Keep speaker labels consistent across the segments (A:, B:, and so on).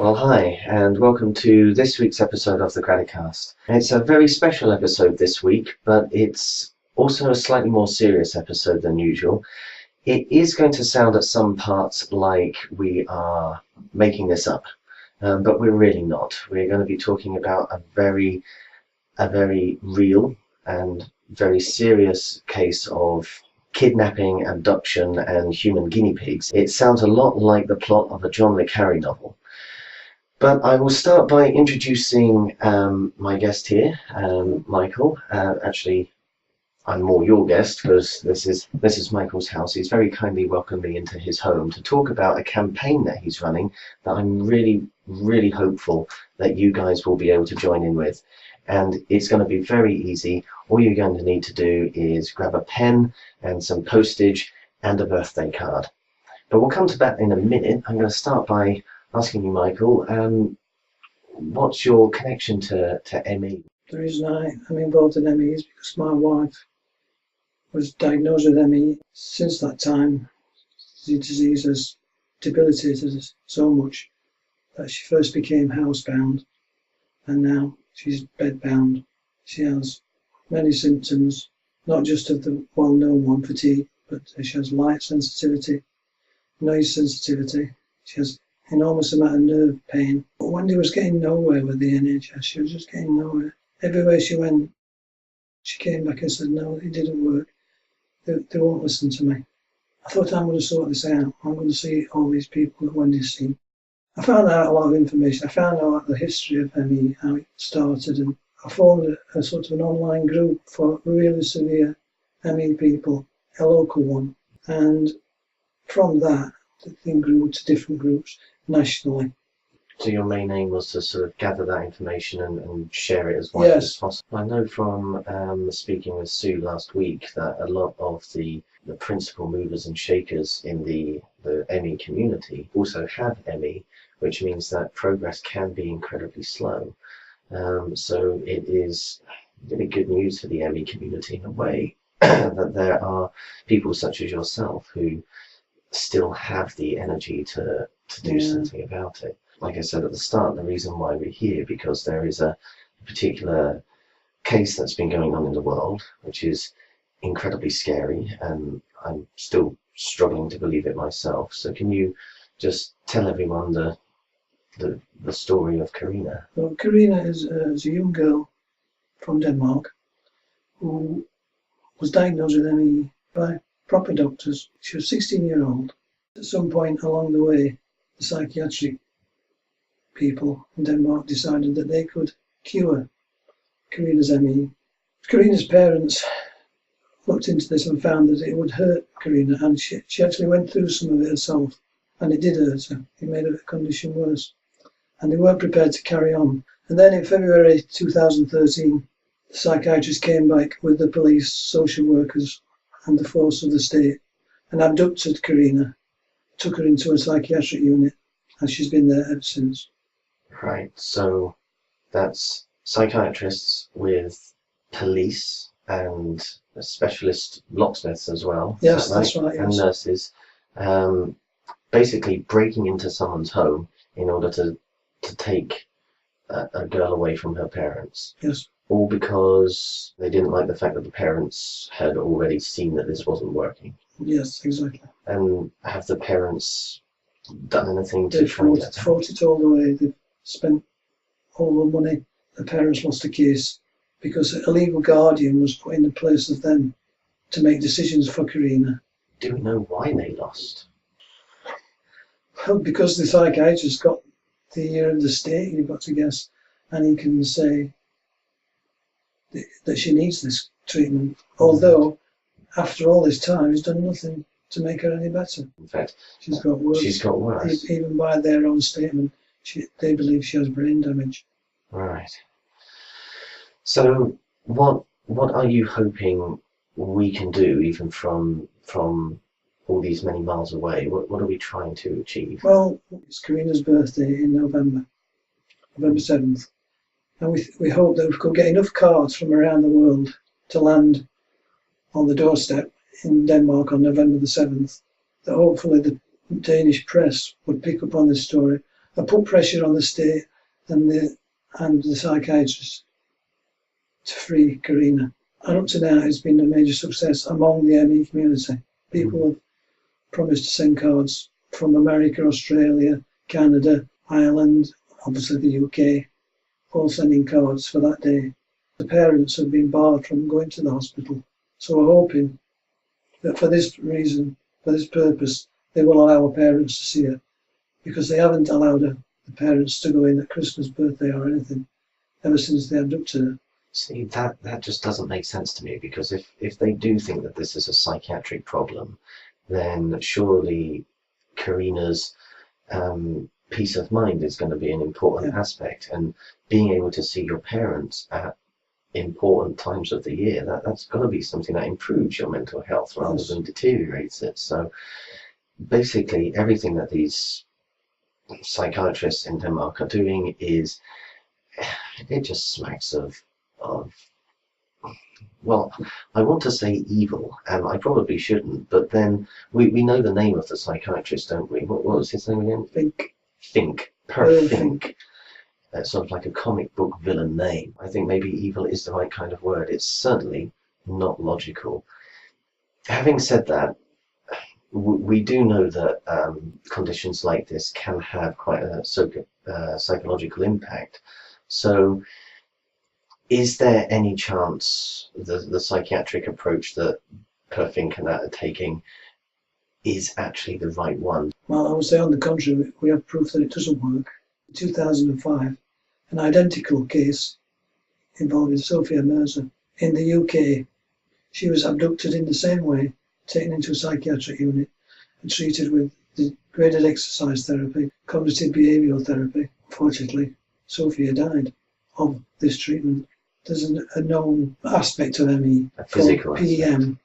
A: Well, hi, and welcome to this week's episode of the Gradicast. It's a very special episode this week, but it's also a slightly more serious episode than usual. It is going to sound at some parts like we are making this up, but we're really not. We're going to be talking about a very real and very serious case of kidnapping, abduction, and human guinea pigs. It sounds a lot like the plot of a John le Carre novel. But I will start by introducing my guest here, Michael. Actually, I'm more your guest because this is Michael's house. He's very kindly welcomed me into his home to talk about a campaign that he's running that I'm really hopeful that you guys will be able to join in with. And it's going to be very easy. All you're going to need to do is grab a pen and some postage and a birthday card. But we'll come to that in a minute. I'm going to start by asking you, Michael, what's your connection to ME?
B: The reason I'm involved in ME is because my wife was diagnosed with ME. Since that time, the disease has debilitated us so much that she first became housebound, and now she's bedbound. She has many symptoms, not just of the well-known one, fatigue, but she has light sensitivity, noise sensitivity. She has enormous amount of nerve pain. But Wendy was getting nowhere with the NHS. She was just getting nowhere. Everywhere she went, she came back and said, no, it didn't work. They won't listen to me. I thought, I'm going to sort this out. I'm going to see all these people that Wendy's seen. I found out a lot of information. I found out the history of ME, how it started, and I formed a sort of an online group for really severe ME people, a local one. And from that, the thing grew to different groups nationally.
A: So your main aim was to sort of gather that information and share it as widely as possible. I know from speaking with Sue last week that a lot of the principal movers and shakers in the ME community also have ME, which means that progress can be incredibly slow. So it is really good news for the ME community in a way that there are people such as yourself who still have the energy to do something about it. Like I said at the start, the reason why we're here, because there is a particular case that's been going on in the world, which is incredibly scary, and I'm still struggling to believe it myself. So can you just tell everyone the story of Karina?
B: Well, Karina is a young girl from Denmark who was diagnosed with ME by proper doctors. She was 16-year-old. At some point along the way, the psychiatric people in Denmark decided that they could cure Karina's ME. Karina's parents looked into this and found that it would hurt Karina, and she actually went through some of it herself, and it did hurt her. It made her condition worse, and they weren't prepared to carry on. And then in February 2013, the psychiatrists came back with the police, social workers, and the force of the state, and abducted Karina, took her into a psychiatric unit, and she's been there ever since.
A: Right, so that's psychiatrists with police and specialist locksmiths as well.
B: Yes, that's right.
A: And
B: yes.
A: Nurses, basically breaking into someone's home in order to take a girl away from her parents.
B: Yes.
A: All because they didn't like the fact that the parents had already seen that this wasn't working.
B: Yes, exactly.
A: And have the parents done anything to
B: They've
A: try and get
B: fought it all the way. They've spent all the money. The parents lost the case because a legal guardian was put in the place of them to make decisions for Karina.
A: Do we know why they lost?
B: Well, because the psychiatrist got the ear of the state, you've got to guess, and he can say that she needs this treatment, although after all this time he's done nothing to make her any better.
A: In fact,
B: she's got worse.
A: She's got worse.
B: Even by their own statement, they believe she has brain damage.
A: Right. So what are you hoping we can do, even from all these many miles away? What are we trying to achieve?
B: Well, it's Karina's birthday in November 7th. And we hope that we could get enough cards from around the world to land on the doorstep in Denmark on November the 7th, that hopefully the Danish press would pick up on this story I put pressure on the state and the psychiatrists to free Karina. And up to now, it's been a major success among the ME community. People have promised to send cards from America, Australia, Canada, Ireland, obviously the UK, all sending cards for that day. The parents have been barred from going to the hospital. So we're hoping that for this reason, for this purpose, they will allow our parents to see her, because they haven't allowed the parents to go in at Christmas, birthday or anything ever since they abducted her.
A: See, that just doesn't make sense to me, because if they do think that this is a psychiatric problem, then surely Karina's peace of mind is going to be an important aspect, and being able to see your parents at important times of the year, that's got to be something that improves your mental health rather than deteriorates it. So basically everything that these psychiatrists in Denmark are doing is, it just smacks of well, I want to say evil, and I probably shouldn't, but then we know the name of the psychiatrist, don't we? What was his name again? Fink. Per Fink. Sort of like a comic book villain name. I think maybe evil is the right kind of word. It's certainly not logical. Having said that, we do know that conditions like this can have quite a psychological impact. So is there any chance the psychiatric approach that Per Fink and that are taking is actually the right one?
B: Well, I would say on the contrary, we have proof that it doesn't work. In 2005, an identical case involving Sophia Mercer. In the UK, she was abducted in the same way, taken into a psychiatric unit and treated with the graded exercise therapy, cognitive behavioural therapy. Unfortunately, Sophia died of this treatment. There's a known aspect of ME called PEM,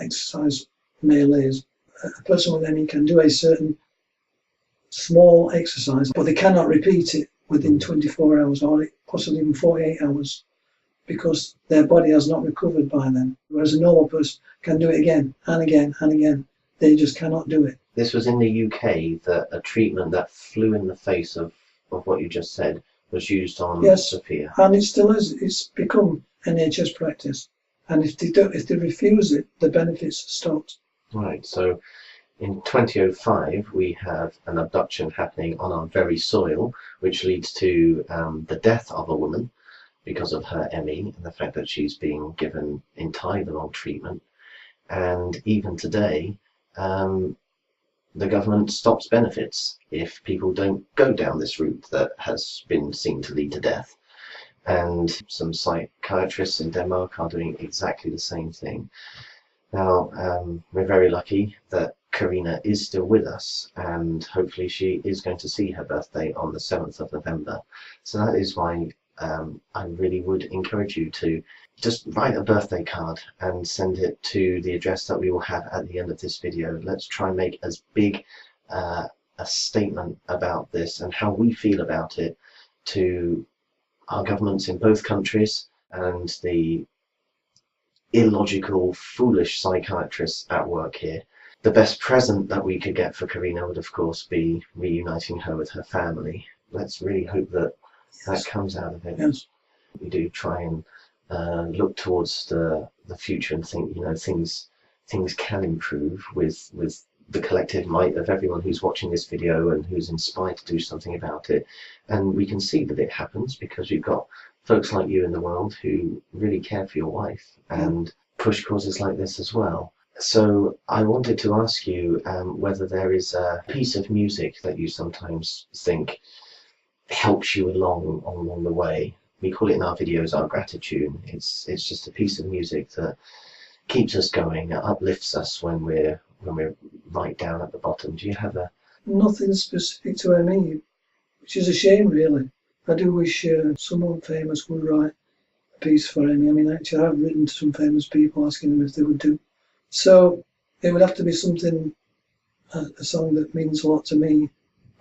B: exercise malaise. A person with ME can do a certain small exercise, but they cannot repeat it within 24 hours or possibly even 48 hours because their body has not recovered by then. Whereas a normal person can do it again and again and again. They just cannot do it.
A: This was in the UK, that a treatment that flew in the face of what you just said was used on Sophia.
B: And it still is. It's become NHS practice. And if they refuse it, the benefits are stopped.
A: Right, so in 2005 we have an abduction happening on our very soil, which leads to the death of a woman because of her ME and the fact that she's being given entirely the wrong treatment. And even today, the government stops benefits if people don't go down this route that has been seen to lead to death. And some psychiatrists in Denmark are doing exactly the same thing. Now, we're very lucky that Karina is still with us, and hopefully she is going to see her birthday on the 7th of November. So that is why I really would encourage you to just write a birthday card and send it to the address that we will have at the end of this video. Let's try and make as big a statement about this and how we feel about it to our governments in both countries and the illogical, foolish psychiatrists at work here. The best present that we could get for Karina would of course be reuniting her with her family. Let's really hope that that comes out of it.
B: Yes.
A: We do try and look towards the future and think, you know, things can improve with the collective might of everyone who's watching this video and who's inspired to do something about it. And we can see that it happens because you've got folks like you in the world who really care for your wife and push causes like this as well. So I wanted to ask you whether there is a piece of music that you sometimes think helps you along the way. We call it in our videos our gratitude. It's just a piece of music that keeps us going, uplifts us when we're right down at the bottom. Do you have a...
B: Nothing specific to ME, which is a shame really. I do wish someone famous would write a piece for ME. I mean, actually I've written to some famous people asking them if they would do. So it would have to be something, a song that means a lot to me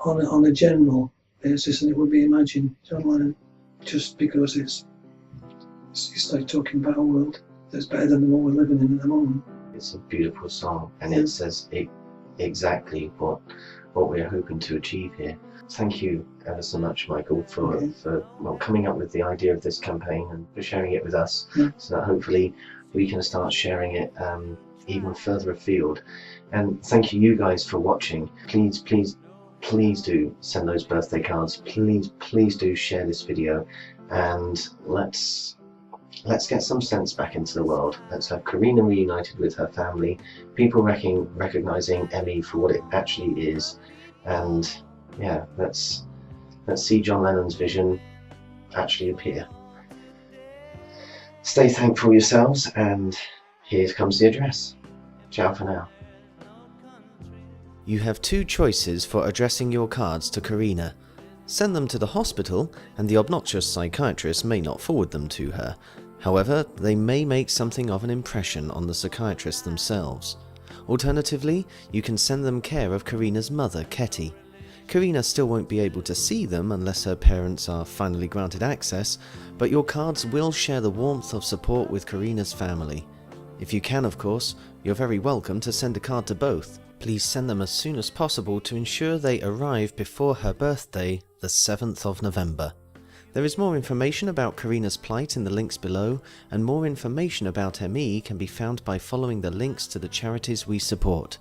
B: on a general basis, and it would be Imagine, John Lennon, just because it's like talking about a world that's better than the one we're living in at the moment.
A: It's a beautiful song, and it says exactly what what we're hoping to achieve here. Thank you ever so much, Michael, for coming up with the idea of this campaign and for sharing it with us, so that hopefully we can start sharing it even further afield. And thank you guys for watching. Please do send those birthday cards. Please do share this video, and let's get some sense back into the world. Let's have Karina reunited with her family, people recognizing Emmy for what it actually is, and yeah, let's see John Lennon's vision actually appear. Stay thankful yourselves, and here comes the address. Ciao for now.
C: You have two choices for addressing your cards to Karina. Send them to the hospital, and the obnoxious psychiatrist may not forward them to her. However, they may make something of an impression on the psychiatrists themselves. Alternatively, you can send them care of Karina's mother, Ketty. Karina still won't be able to see them unless her parents are finally granted access, but your cards will share the warmth of support with Karina's family. If you can, of course, you're very welcome to send a card to both. Please send them as soon as possible to ensure they arrive before her birthday, the 7th of November. There is more information about Karina's plight in the links below, and more information about ME can be found by following the links to the charities we support.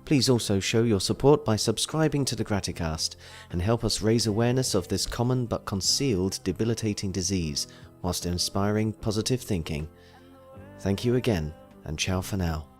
C: Please also show your support by subscribing to the Graticast and help us raise awareness of this common but concealed debilitating disease, whilst inspiring positive thinking. Thank you again, and ciao for now.